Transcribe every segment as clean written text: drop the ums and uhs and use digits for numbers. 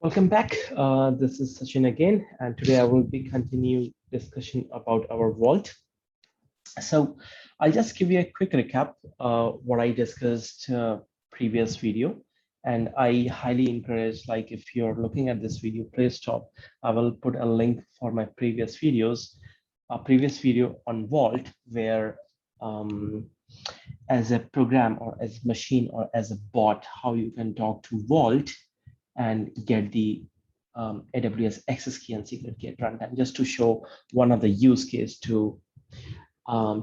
Welcome back. This is Sachin again, and today I will be continuing discussion about our vault. So I'll just give you a quick recap what I discussed previous video, and I highly encourage, like, if you're looking at this video, please stop. I will put a link for my previous videos, a previous video on vault where as a program or as a machine or as a bot, how you can talk to vault and get the AWS access key and secret key at runtime, just to show one of the use case to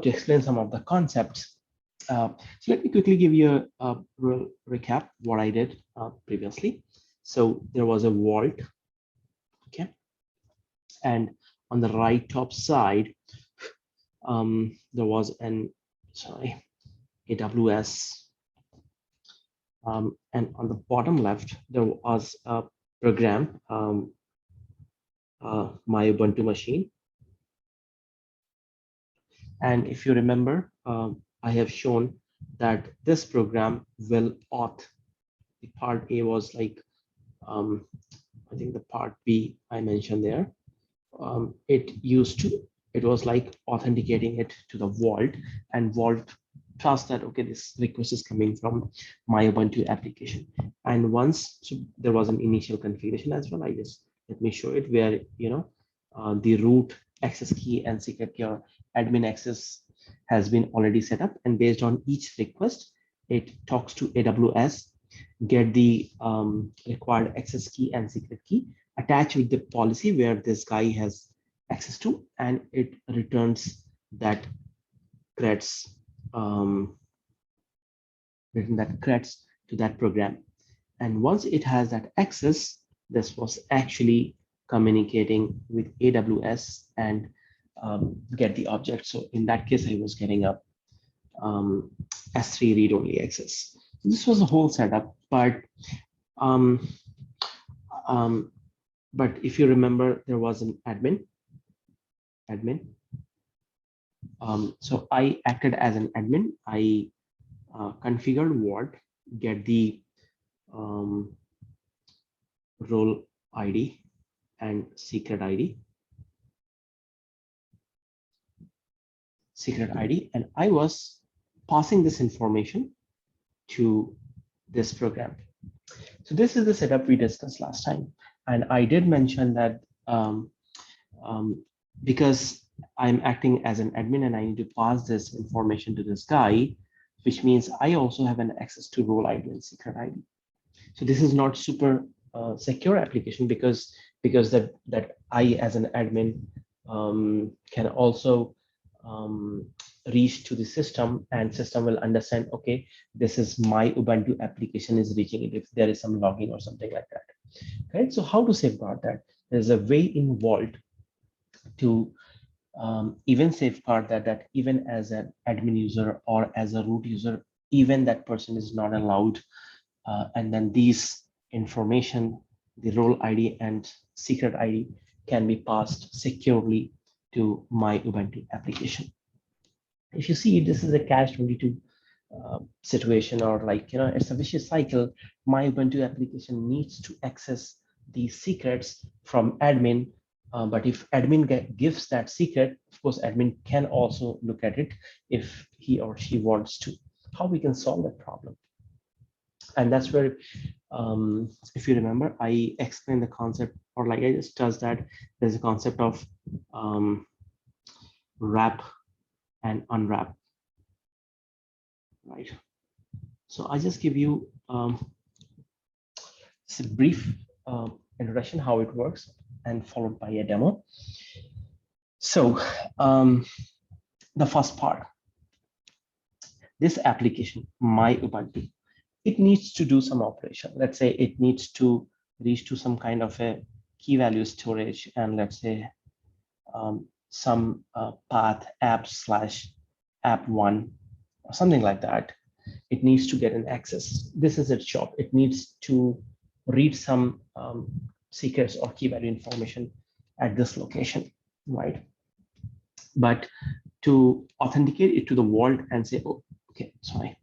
explain some of the concepts. So let me quickly give you a real recap what I did previously. So there was a vault, okay, and on the right top side, there was an AWS. And on the bottom left, there was a program, my Ubuntu machine. And if you remember, I have shown that this program will auth. The part A was like, I think the part B I mentioned there. It was like authenticating it to the vault, and vault trust that, okay, this request is coming from my Ubuntu application. And once, so there was an initial configuration as well. Let me show it where, the root access key and secret key or admin access has been already set up. And based on each request, it talks to AWS, get the required access key and secret key, attach with the policy where this guy has access to, and it returns that creds written that creds to that program. And once it has that access, this was actually communicating with AWS and get the object. So in that case, I was getting a S3 read-only access. So this was the whole setup, but if you remember, there was an admin. So I acted as an admin. I configured vault, get the role ID and secret ID, and I was passing this information to this program. So this is the setup we discussed last time, and I did mention that because I'm acting as an admin and I need to pass this information to this guy, which means I also have an access to role ID and secret ID. So this is not super secure application because that I as an admin can also reach to the system, and system will understand, okay, this is my Ubuntu application is reaching it if there is some login or something like that. Right? So how to safeguard that? There's a way in Vault to even safeguard that even as an admin user or as a root user, even that person is not allowed, and then these information, the role ID and secret ID, can be passed securely to my Ubuntu application. If you see, this is a catch-22 situation, or like, it's a vicious cycle. My Ubuntu application needs to access these secrets from admin, but if admin gives that secret, of course, admin can also look at it if he or she wants to. How we can solve that problem? And that's where, if you remember, I explained the concept, or like I just does that. There's a concept of wrap and unwrap, right? So I just give you a brief introduction how it works, and followed by a demo. So the first part, this application, my Ubuntu, it needs to do some operation. Let's say it needs to reach to some kind of a key value storage, and let's say some path app/app1 or something like that. It needs to get an access. This is its job. It needs to read some secrets or key value information at this location, right? But to authenticate it to the vault and say, oh, okay, sorry,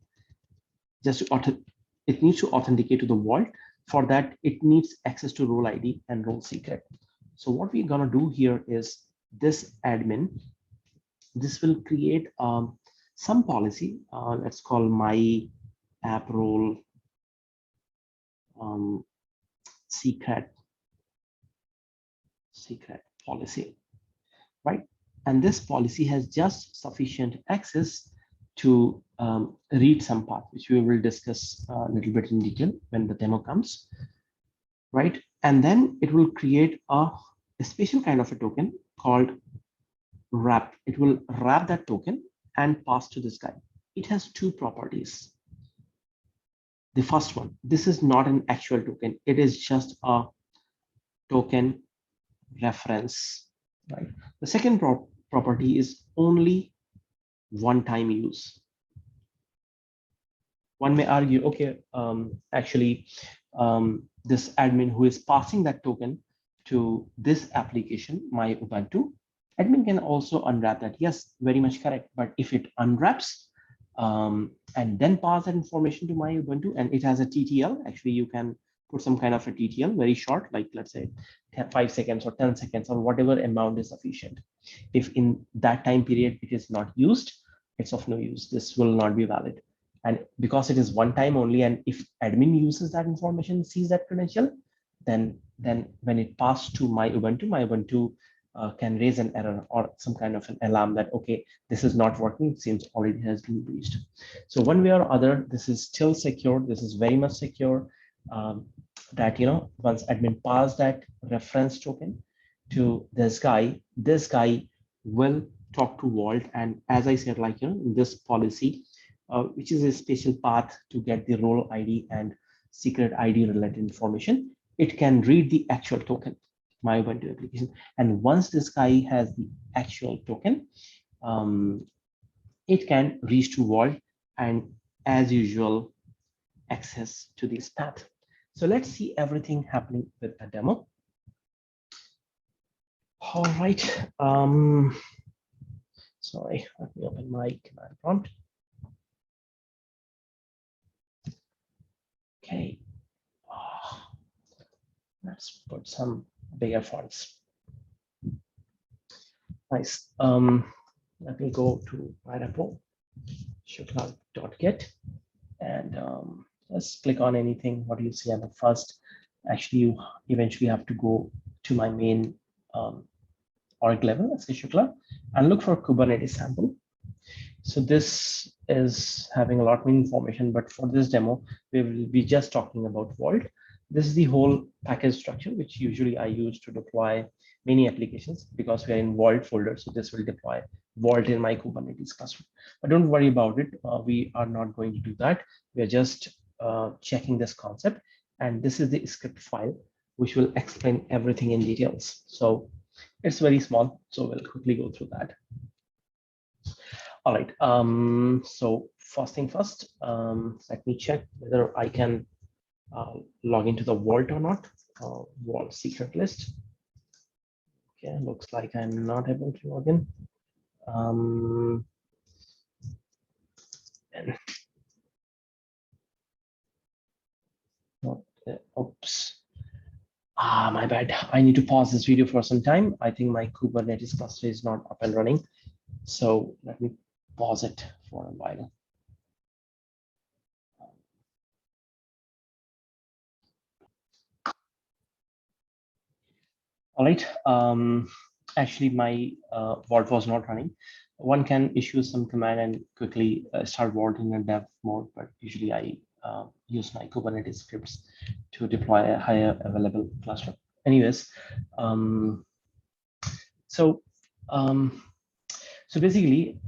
just to it needs to authenticate to the vault. For that, it needs access to role ID and role secret. So what we're gonna do here is this admin, this will create some policy. Let's call my app role um, secret policy, right? And this policy has just sufficient access to read some path, which we will discuss a little bit in detail when the demo comes, right? And then it will create a special kind of a token called wrap. It will wrap that token and pass to this guy. It has two properties. The first one, this is not an actual token. It is just a token reference, right? The second property is only one-time use. One may argue, okay, actually, this admin who is passing that token to this application, my Ubuntu, admin can also unwrap that. Yes, very much correct. But if it unwraps and then pass that information to my Ubuntu, and it has a TTL, actually, you can put some kind of a TTL, very short, like let's say 5 seconds or 10 seconds or whatever amount is sufficient. If in that time period it is not used, it's of no use. This will not be valid. And because it is one time only, and if admin uses that information, sees that credential, then when it passes to my Ubuntu can raise an error or some kind of an alarm that, okay, this is not working, it seems already has been breached. So one way or other, this is still secure. This is very much secure. That, once admin pass that reference token to this guy will talk to Vault. And as I said, like, in this policy, which is a special path to get the role ID and secret ID related information, it can read the actual token, my Ubuntu application. And once this guy has the actual token, it can reach to Vault and, as usual, access to this path. So let's see everything happening with a demo. All right. Sorry, let me open my command prompt. Okay. Let's put some bigger fonts. Nice. Let me go to my repo, shukla.git, and let's click on anything. What do you see at the first? Actually, you eventually have to go to my main org level, let's say Shukla, and look for Kubernetes sample. So this is having a lot more information, but for this demo, we will be just talking about Vault. This is the whole package structure, which usually I use to deploy many applications, because we are in Vault folder. So this will deploy Vault in my Kubernetes cluster. But don't worry about it. We are not going to do that. We are just checking this concept. And this is the script file, which will explain everything in details. So it's very small, so we'll quickly go through that. All right. So first thing first, let me check whether I can log into the Vault or not. Vault secret list. Okay, looks like I'm not able to log in. Oops. My bad. I need to pause this video for some time. I think my Kubernetes cluster is not up and running. So let me pause it for a while. All right. Actually, my Vault was not running. One can issue some command and quickly start Vault in a dev mode, but usually I use my Kubernetes scripts to deploy a higher available cluster. Anyways, so basically,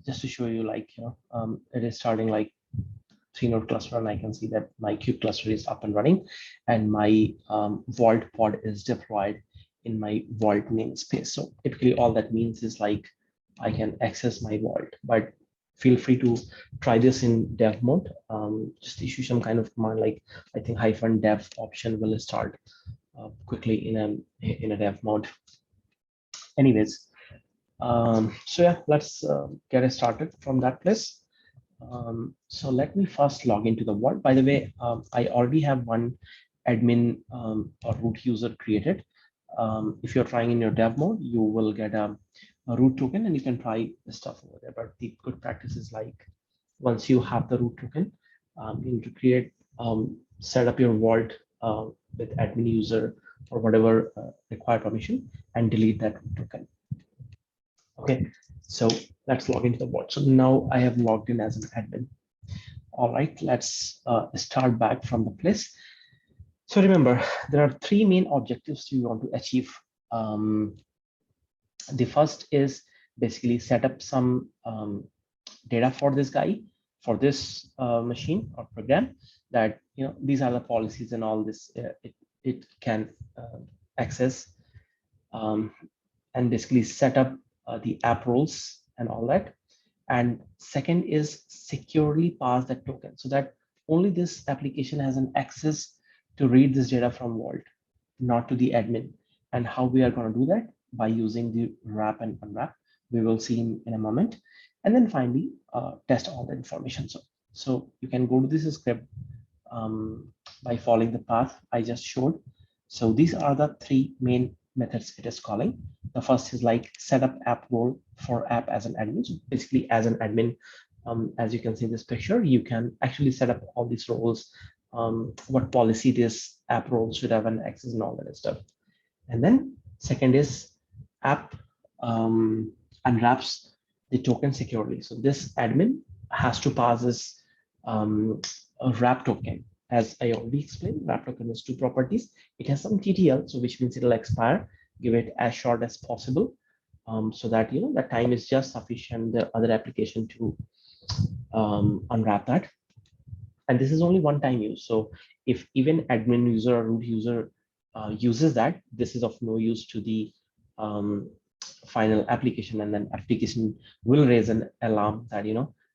just to show you, like, it is starting like 3-node cluster, and I can see that my kube cluster is up and running, and my Vault pod is deployed in my Vault namespace. So typically all that means is like I can access my Vault, but feel free to try this in dev mode. Just issue some kind of command, like I think -dev option will start quickly in a dev mode. Anyways, so yeah, let's get it started from that place. So let me first log into the vault. By the way, I already have one admin or root user created. If you're trying in your dev mode, you will get a root token and you can try the stuff over there. But the good practice is like once you have the root token, you need to create, set up your vault with admin user or whatever required permission and delete that root token. Okay, so let's log into the vault. So now I have logged in as an admin. All right, let's start back from the place. So remember, there are three main objectives you want to achieve. The first is basically set up some data for this guy, for this machine or program, that these are the policies and all this it can access, and basically set up the app roles and all that. And second is securely pass that token so that only this application has an access to read this data from Vault, not to the admin. And how we are going to do that? By using the wrap and unwrap. We will see in a moment. And then finally, test all the information. So you can go to this script by following the path I just showed. So these are the three main methods it is calling. The first is like set up app role for app as an admin. So basically as an admin, as you can see in this picture, you can actually set up all these roles, what policy this app role should have an access and all that stuff. And then second is app unwraps the token securely. So this admin has to pass this a wrap token. As I already explained, wrap token has two properties. It has some TTL, so which means it'll expire. Give it as short as possible, so that the time is just sufficient the other application to unwrap that. And this is only one time use. So if even admin user or root user uses that, this is of no use to the final application, and then application will raise an alarm that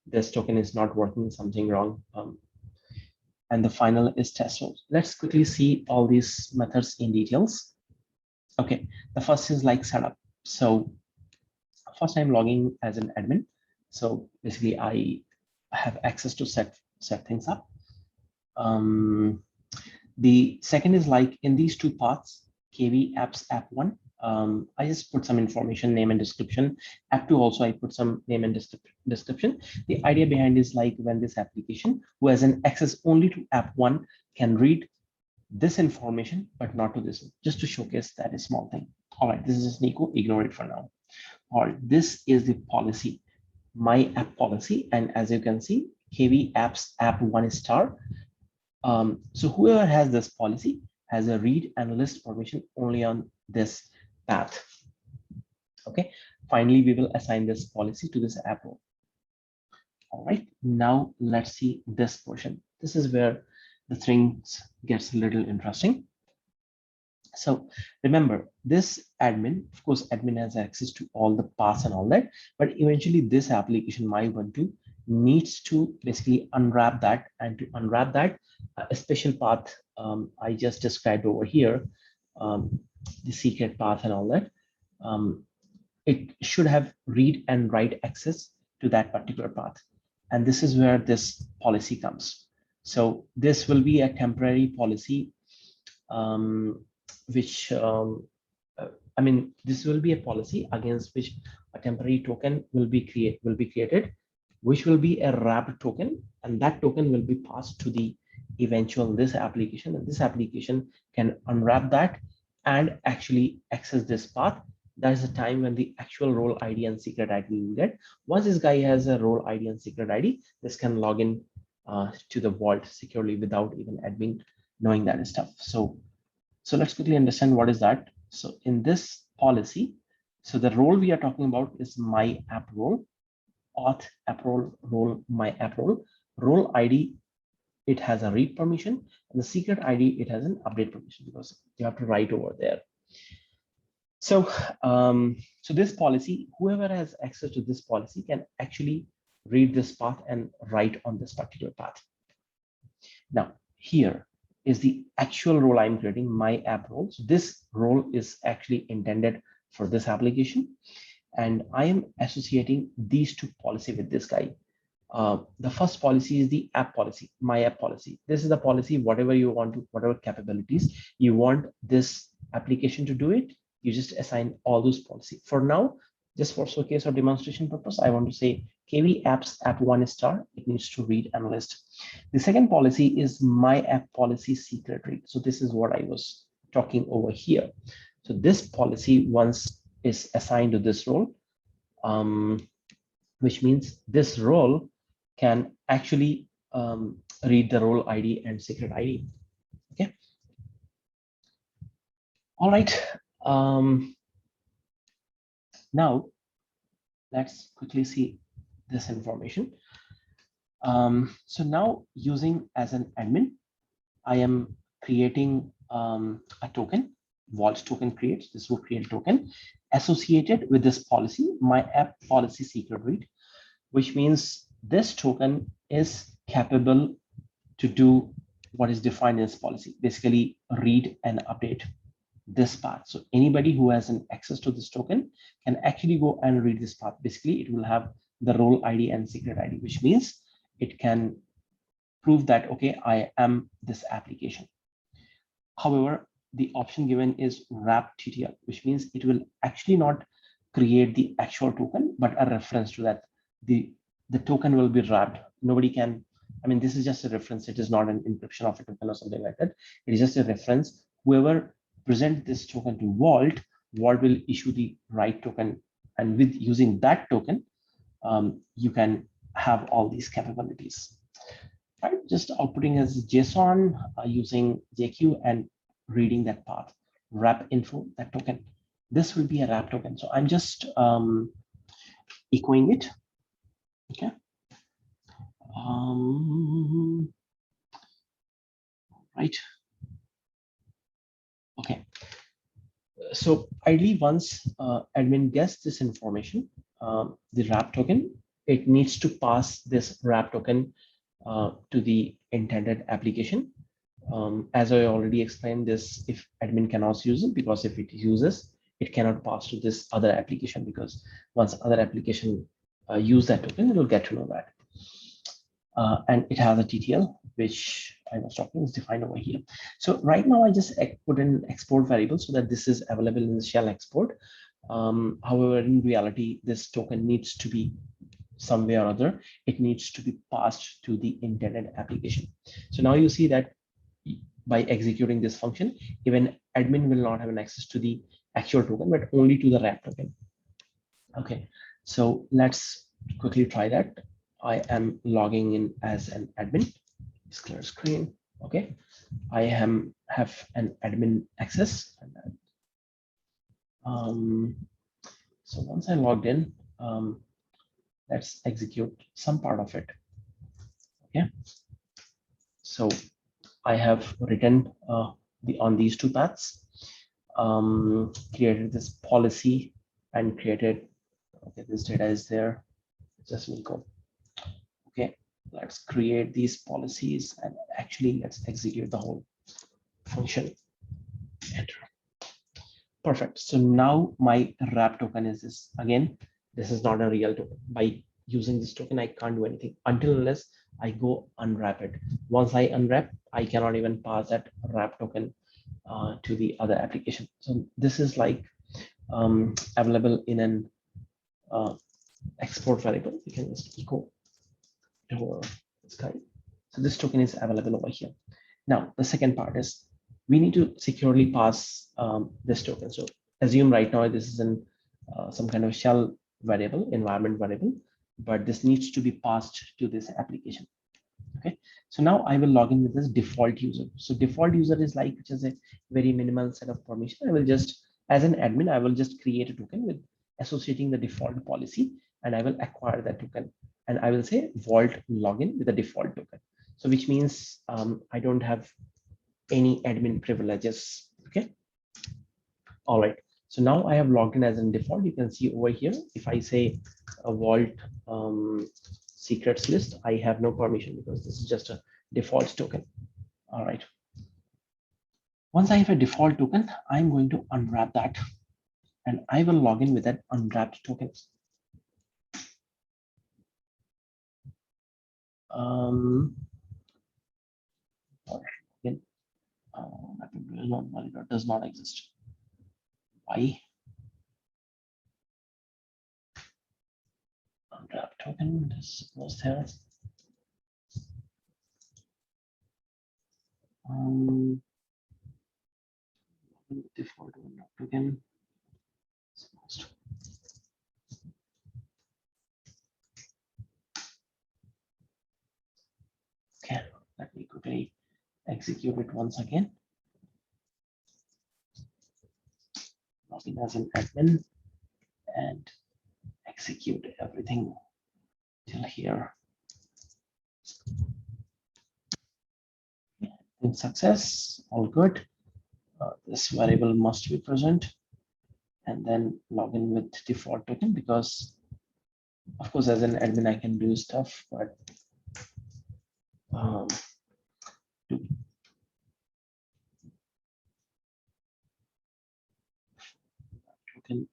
this token is not working, something wrong. And the final is test roles. Let's quickly see all these methods in details. Okay, the first is like setup. So first I'm logging as an admin. So basically I have access to set things up. The second is like in these two paths, KV apps app one. I just put some information, name and description. App two also I put some name and description. The idea behind is like when this application who has an access only to app one can read this information, but not to this, just to showcase that is small thing. All right, this is just Nico, ignore it for now. All right, this is the policy, my app policy. And as you can see, KV apps app one star. So whoever has this policy has a read and list permission only on this path. Okay, finally, we will assign this policy to this app role. All right, now let's see this portion. This is where the things gets a little interesting. So remember, this admin, of course, admin has access to all the paths and all that, but eventually this application, my Ubuntu, needs to basically unwrap that, and to unwrap that, a special path I just described over here, the secret path and all that, it should have read and write access to that particular path. And this is where this policy comes. So this will be a temporary policy, which I mean, this will be a policy against which a temporary token will be created, which will be a wrapped token, and that token will be passed to the eventual this application, and this application can unwrap that and actually access this path. That is the time when the actual role ID and secret ID will get. Once this guy has a role ID and secret ID, this can log in to the vault securely without even admin knowing that stuff. So let's quickly understand what is that. So in this policy, so the role we are talking about is my app role, auth app role my app role ID. It has a read permission, and the secret ID, it has an update permission because you have to write over there. So, so this policy, whoever has access to this policy can actually read this path and write on this particular path. Now, here is the actual role I'm creating, my app role. So this role is actually intended for this application, and I am associating these two policy with this guy. The first policy is the app policy, my app policy. This is the policy, whatever you want to, whatever capabilities you want this application to do it, you just assign all those policy. For now, just for showcase or demonstration purpose, I want to say KV apps app 1 star, it needs to read and list. The second policy is my app policy secret read. So this is what I was talking over here. So this policy once is assigned to this role, which means this role can actually read the role ID and secret ID. Okay. All right. Now let's quickly see this information. So now using as an admin, I am creating a token. Vault token creates. This will create a token associated with this policy, my app policy secret read, which means this token is capable to do what is defined in this policy, basically read and update this path. So anybody who has an access to this token can actually go and read this path. Basically, it will have the role ID and secret ID, which means it can prove that, okay, I am this application. However, the option given is wrap TTL, which means it will actually not create the actual token, but a reference to that. The token will be wrapped. Nobody can, I mean, this is just a reference. It is not an encryption of a token or something like that. It is just a reference. Whoever present this token to Vault, Vault will issue the right token. And with using that token, you can have all these capabilities. Right? Just outputting as JSON using JQ and reading that path, wrap info, that token. This will be a wrap token. So I'm just echoing it. Okay. Right. Okay. So ideally, once admin gets this information, the wrap token, it needs to pass this wrap token to the intended application. As I already explained this, if admin cannot use it, because if it uses, it cannot pass to this other application, because once other application use that token, it will get to know that. And it has a TTL, which I was talking is defined over here. So right now I just put in export variable so that this is available in the shell export. However, in reality, this token needs to be some way or other, it needs to be passed to the intended application. So now you see that by executing this function, even admin will not have an access to the actual token, but only to the wrap token. Okay, so let's quickly try that. I am logging in as an admin. It's clear screen. Okay, I have an admin access. So once I logged in, let's execute some part of it. Okay, so I have written on these two paths, created this policy and created, okay, this data is there. Just will go. Okay, let's create these policies and actually let's execute the whole function. Enter. Perfect. So now my wrap token is this. Again, this is not a real token. By using this token, I can't do anything until unless I go unwrap it. Once I unwrap, I cannot even pass that wrap token to the other application. So this is like available in an export variable. You can just echo to this guy. So this token is available over here. Now, the second part is we need to securely pass this token. So assume right now this is in some kind of shell variable, environment variable, but this needs to be passed to this application. Okay, so now I will log in with this default user. So default user is like just a very minimal set of permission. I will just, as an admin, I will just create a token with associating the default policy, and I will acquire that token. And I will say Vault login with a default token. So which means I don't have any admin privileges. Okay. All right. So now I have logged in as a default. You can see over here, if I say a Vault secrets list, I have no permission because this is just a default token. All right. Once I have a default token, I'm going to unwrap that and I will log in with that unwrapped token. Again, does not exist. Why? Unwrap token. This was there. Default unwrap token. Okay, let me quickly execute it once again. Log in as an admin and execute everything till here. In success, all good. This variable must be present, and then log in with default token, because of course as an admin I can do stuff, but token.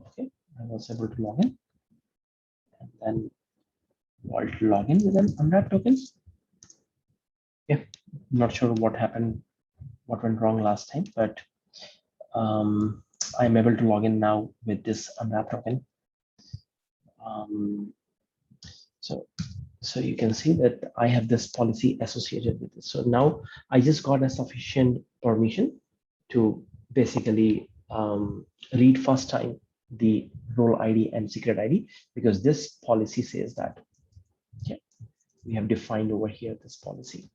Okay, I was able to log in, and then Vault login with an unwrap token. Yeah, not sure what happened, what went wrong last time, but I'm able to log in now with this unwrap token. So you can see that I have this policy associated with this. So now I just got a sufficient permission to basically read first time the role ID and secret ID, because this policy says that. Okay, we have defined over here this policy.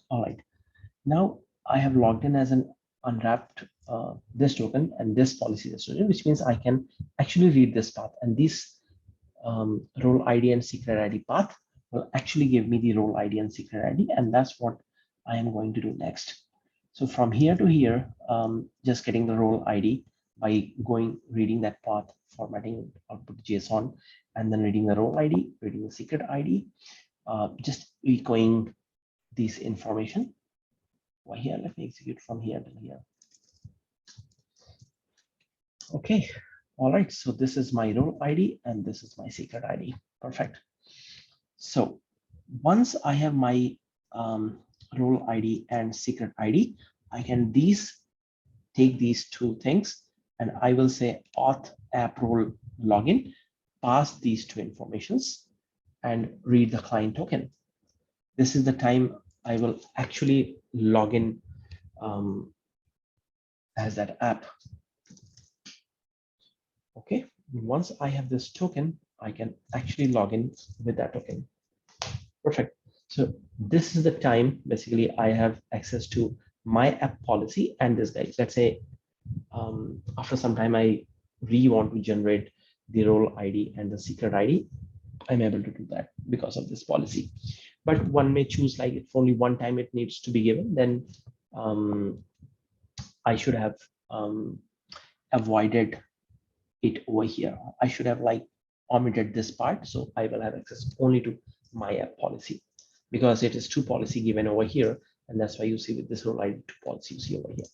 All right, now I have logged in as an unwrapped this token and this policy associated, which means I can actually read this path, and this role ID and secret ID path will actually give me the role ID and secret ID, and that's what I am going to do next. So from here to here, just getting the role ID by reading that path, formatting output JSON, and then reading the role ID, reading the secret ID, just echoing this information. Well, here, let me execute from here to here. Okay, all right, so this is my role ID and this is my secret ID. Perfect. So once I have my role ID and secret ID, I can take these two things and I will say auth app role login, pass these two informations and read the client token. This is the time I will actually log in as that app. Okay, once I have this token, I can actually log in with that token. Perfect. So this is the time basically I have access to my app policy and this guy. Let's say after some time I want to generate the role ID and the secret ID. I'm able to do that because of this policy. But one may choose, like, if only one time it needs to be given, then I should have avoided it over here. I should have like omitted this part, so I will have access only to my app policy, because it is two policy given over here, and that's why you see with this role ID two policy you see over here.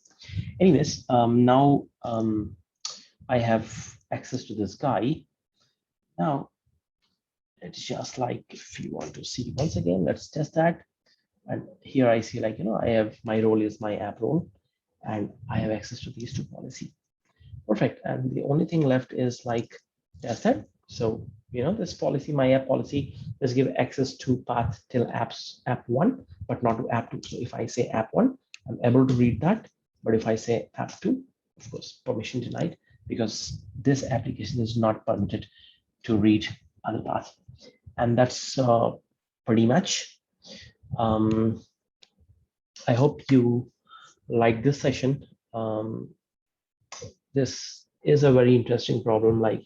Anyways, now I have access to this guy. Now it's just like, if you want to see once again, let's test that. And here I see, like, I have my role is my app role, and I have access to these two policy. Perfect. And the only thing left is like that's it. So this policy, my app policy, does give access to path till app1, but not to app2. So if I say app1, I'm able to read that. But if I say app2, of course, permission denied, because this application is not permitted to read other paths. And that's pretty much. I hope you like this session. This is a very interesting problem, like,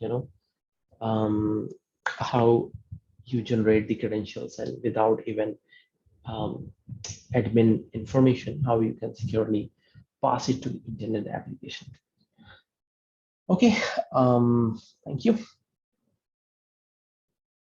how you generate the credentials and without even admin information, how you can securely pass it to the intended application. Okay, thank you.